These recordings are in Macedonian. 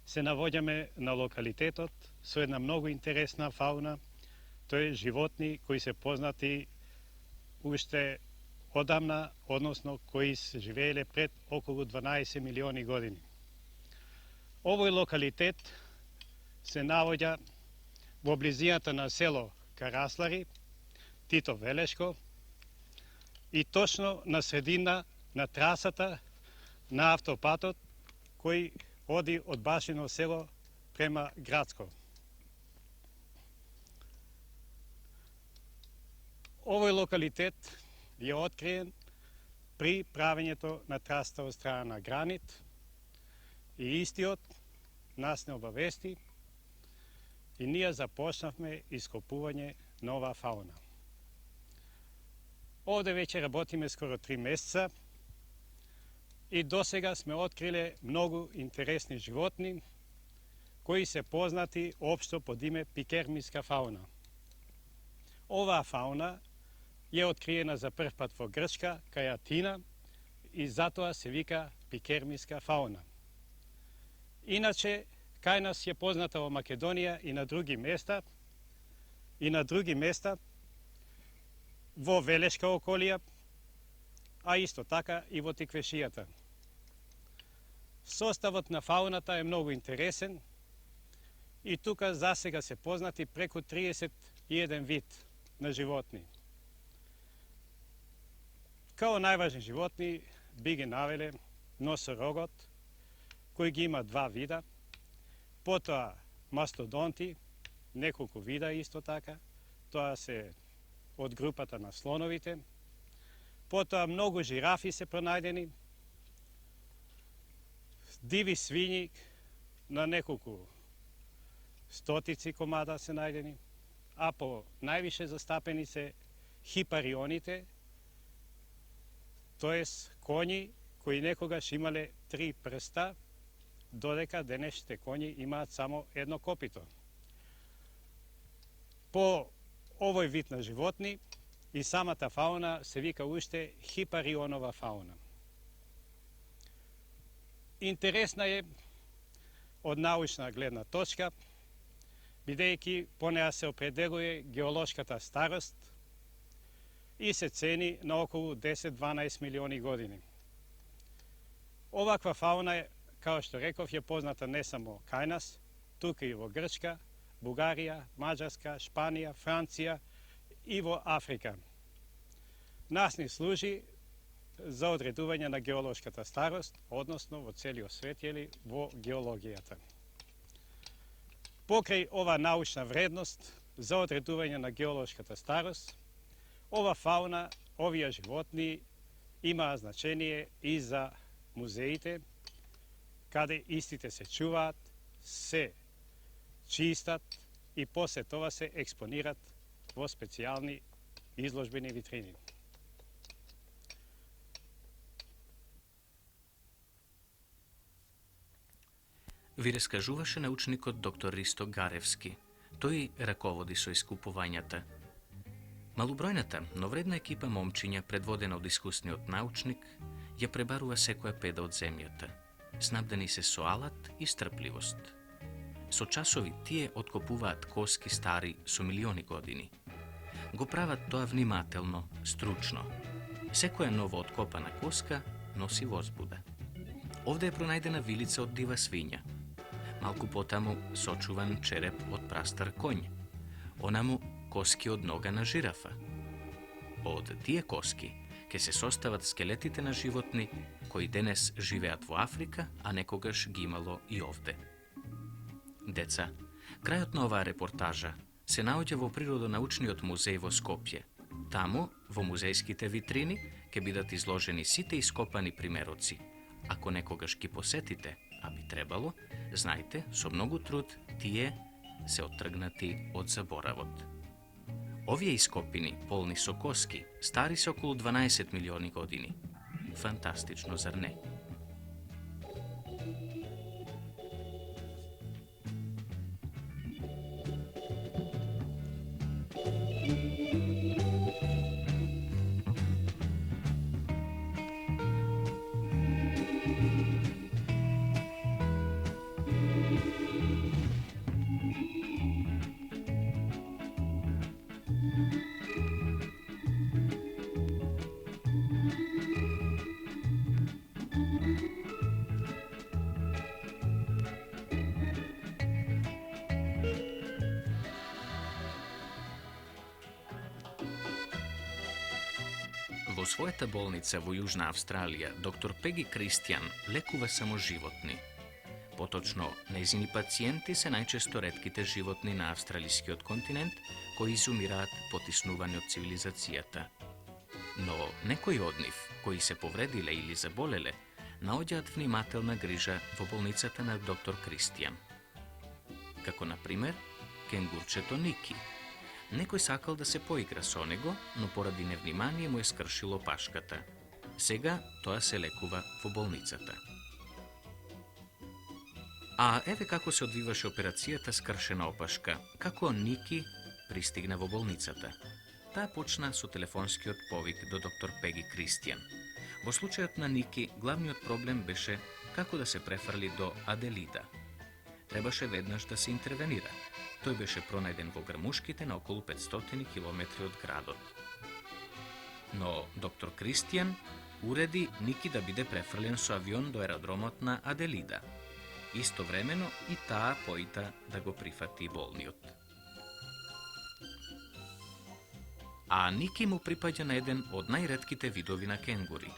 се наоѓаме на локалитетот со една многу интересна фауна, тоа е животни кои се познати уште одамна, односно кои се живееле пред околу 12 милиони години. Овој локалитет се наоѓа во близината на село Караслари, Тито Велешко и точно на средина на трасата на автопатот кој оди од Башино село према Градско. Овој локалитет е откриен при правењето на трасата од страна на Гранит и истиот нас не обавести и ние започнавме ископување на оваа фауна. Овде веќе работиме скоро 3 месеца и досега сме откриле многу интересни животни кои се познати општо под име пикермиска фауна. Оваа фауна е откриена за прв пат во Грчка, кај Атина, и затоа се вика пикермиска фауна. Иначе, кај нас е позната во Македонија и на други места, во Велешка околија, а исто така и во Тиквешијата. Составот на фауната е многу интересен и тука засега се познати преку 31 вид на животни. Као најважни животни би ги навеле носорогот, кој ги има 2 вида, потоа мастодонти, неколку вида исто така, тоа се од групата на слоновите, потоа многу жирафи се пронајдени, диви свињи на неколку стотици комада се најдени, а по највише застапени се хипарионите, тоест коњи кои некогаш имале 3 прста, додека денешните коњи имаат само едно копито. По овој вид на животни и самата фауна се вика уште хипарионова фауна. Интересна е од научна гледна точка, бидејќи по неа се определува геолошката старост и се цени на околу 10-12 милиони години. Оваква фауна, као што реков, е позната не само кај нас, тука и во Грчка, Бугарија, Маđarска, Шпанија, Франција и во Африка. Нас ни служи за одредување на геолошката старост, односно во целиот свет или во геологијата. Покрај ова научна вредност за одредување на геолошката старост, ова фауна, овие животни имаа значение и за музеите, каде истите се чуваат, се чистат и после тоа се експонират во специјални изложбени витрини. Ви раскажуваше научникот доктор Ристо Гаревски. Тој раководи со искупувањата. Малобројната, но вредна екипа момчиња, предводена од искусниот научник, ја пребарува секоја педа од земјата, снабдени се со алат и стрпливост. Со часови тие откопуваат коски стари со милиони години. Го прават тоа внимателно, стручно. Секоја ново откопана коска носи возбуда. Овде е пронајдена вилица од дива свиња. Малку потаму сочуван череп од прастар коњ. Онаму коски од нога на жирафа. Од тие коски ке се состават скелетите на животни кои денес живеат во Африка, а некогаш ги имало и овде. Деца, крајот на оваа репортажа се наоѓа во Природонаучниот музеј во Скопје. Таму, во музејските витрини, ке бидат изложени сите ископани примероци. Ако некогаш ги посетите, а би требало, знајте, со многу труд тие се оттргнати од заборавот. Овие ископини, полни со коски, стари се околу 12 милиони години. Фантастично, зар не? Во својата болница во Јужна Австралија, доктор Пеги Кристијан лекува само животни. Поточно, нејзини пациенти се најчесто ретките животни на австралискиот континент кои изумираат потиснувани од цивилизацијата. Но некои од нив, кои се повредиле или заболеле, наоѓаат внимателна грижа во болницата на доктор Кристијан. Како, например, кенгурчето Ники. Некој сакал да се поигра со него, но поради невнимание му е скршило пашката. Сега тоа се лекува во болницата. А еве како се одвиваше операцијата скршена опашка, како Ники пристигна во болницата. Таа почна со телефонскиот повик до доктор Пеги Кристијан. Во случајот на Ники, главниот проблем беше како да се префрли до Аделида. Требаше веднаш да се интервенира. Тој беше пронајден во грмушките на околу 500 километри од градот. Но доктор Кристијан уреди Ники да биде префрлен со авион до аеродромот на Аделида. Истовремено и таа поита да го прифати болниот. А Ники му припаѓа на еден од најретките видови на кенгури.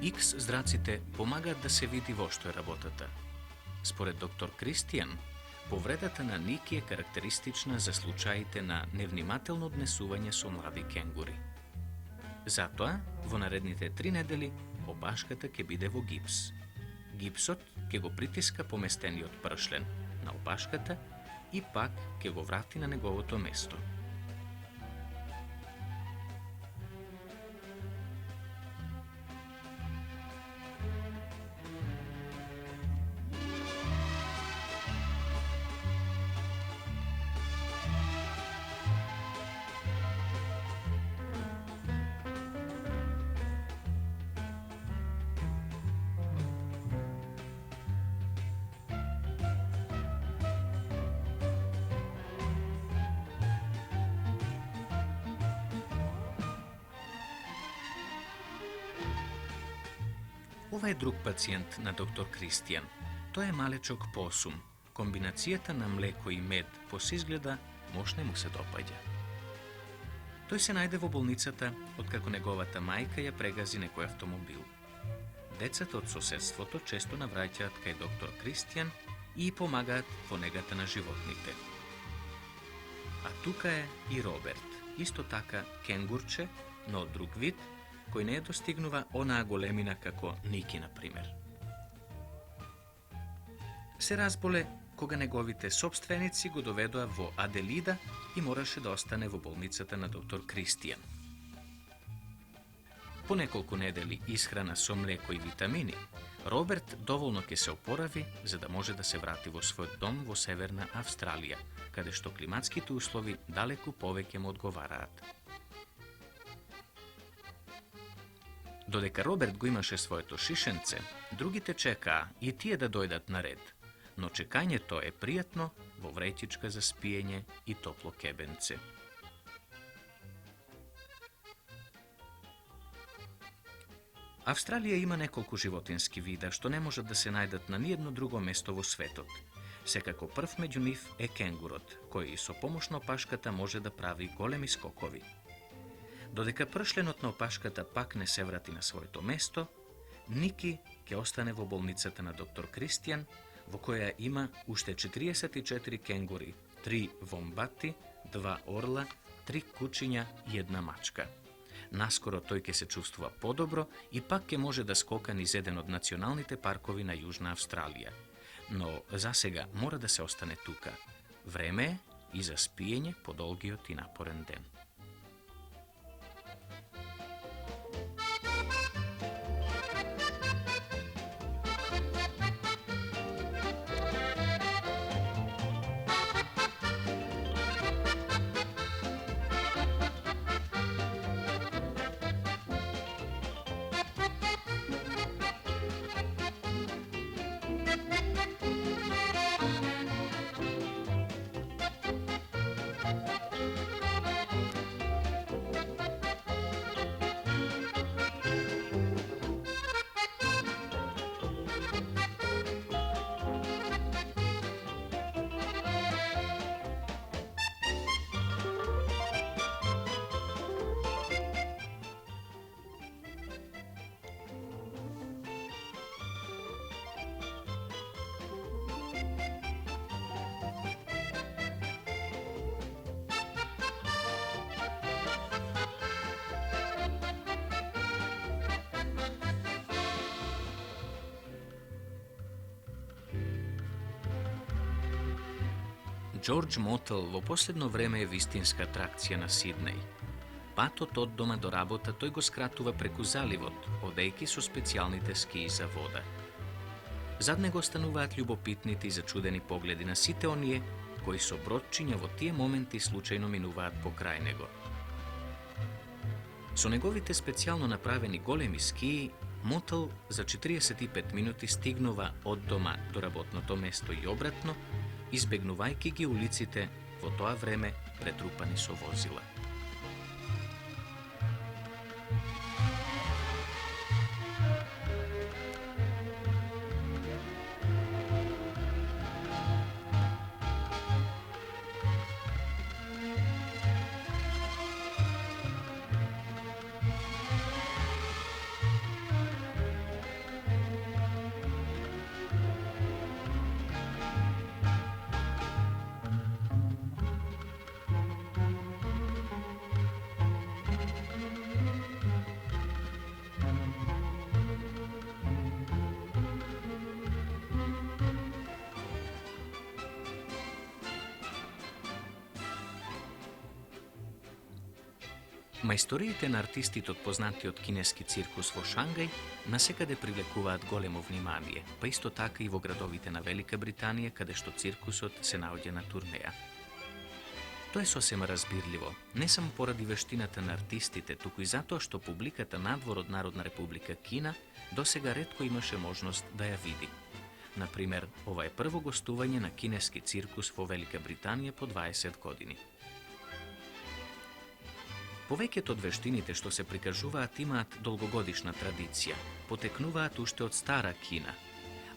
Икс зраците помагаат да се види во што е работата. Според доктор Кристијан, повредата на Ники е карактеристична за случаите на невнимателно однесување со млади кенгури. Затоа, во наредните 3 недели, опашката ќе биде во гипс. Гипсот ќе го притиска поместениот пршлен на опашката и пак ќе го врати на неговото место. Ова е друг пациент на доктор Кристијан. Тој е малечок посум. Комбинацијата на млеко и мед по сизгледа мош не му се допаѓа. Тој се најде во болницата откако неговата мајка ја прегази некој автомобил. Децата од соседството често навраќаат кај доктор Кристијан и помагаат во негата на животните. А тука е и Роберт, исто така кенгурче, но од друг вид, кој не достигнува онаа големина како Ники, например. Се разболе кога неговите собственици го доведоа во Аделида и мораше да остане во болницата на доктор Кристијан. По неколку недели исхрана со млеко и витамини, Роберт доволно ќе се опорави за да може да се врати во својот дом во Северна Австралија, каде што климатските услови далеку повеќе му одговараат. Додека Роберт го имаше своето шишенце, другите чекаа и тие да дојдат на ред, но чекањето е пријатно во вреќичка за спиење и топло кебенце. Австралија има неколку животински вида што не можат да се најдат на ниедно друго место во светот. Секако прв меѓу нив е кенгурот, кој со помош на опашката може да прави големи скокови. Додека пршленот на опашката пак не се врати на своето место, Ники ќе остане во болницата на доктор Кристијан во која има уште 44 кенгури, 3 вомбати, 2 орла, 3 кучиња и 1 мачка. Наскоро тој ќе се чувствува подобро и пак ќе може да скока низ еден од националните паркови на Јужна Австралија. Но засега мора да се остане тука. Време е и за спиење по долгиот и напорен ден. Джордж Мотел во последно време е вистинска атракција на Сиднеј. Патот од дома до работа тој го скратува преку заливот, одејќи со специјалните скии за вода. Зад него остануваат љубопитните и зачудени погледи на сите оние кои со бродчиња во тие моменти случајно минуваат покрај него. Со неговите специјално направени големи скии, Мотел за 45 минути стигнува од дома до работното место и обратно, избегнувајќи ги улиците во тоа време претрупани со возила. Мајсториите на артистите од познатиот кинески циркус во Шангај насекаде привлекуваат големо внимание, па исто така и во градовите на Велика Британија, каде што циркусот се наоѓа на турнеја. Тоа е сосема разбирливо, не само поради вештината на артистите, туку и затоа што публиката надвор од Народна република Кина досега ретко имаше можност да ја види. Например, ова е прво гостување на кинески циркус во Велика Британија по 20 години. Повеќето од вештините што се прикажуваат имаат долгогодишна традиција, потекнуваат уште од стара Кина,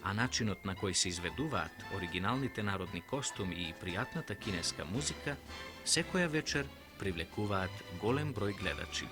а начинот на кој се изведуваат оригиналните народни костуми и пријатната кинеска музика секоја вечер привлекуваат голем број гледачи.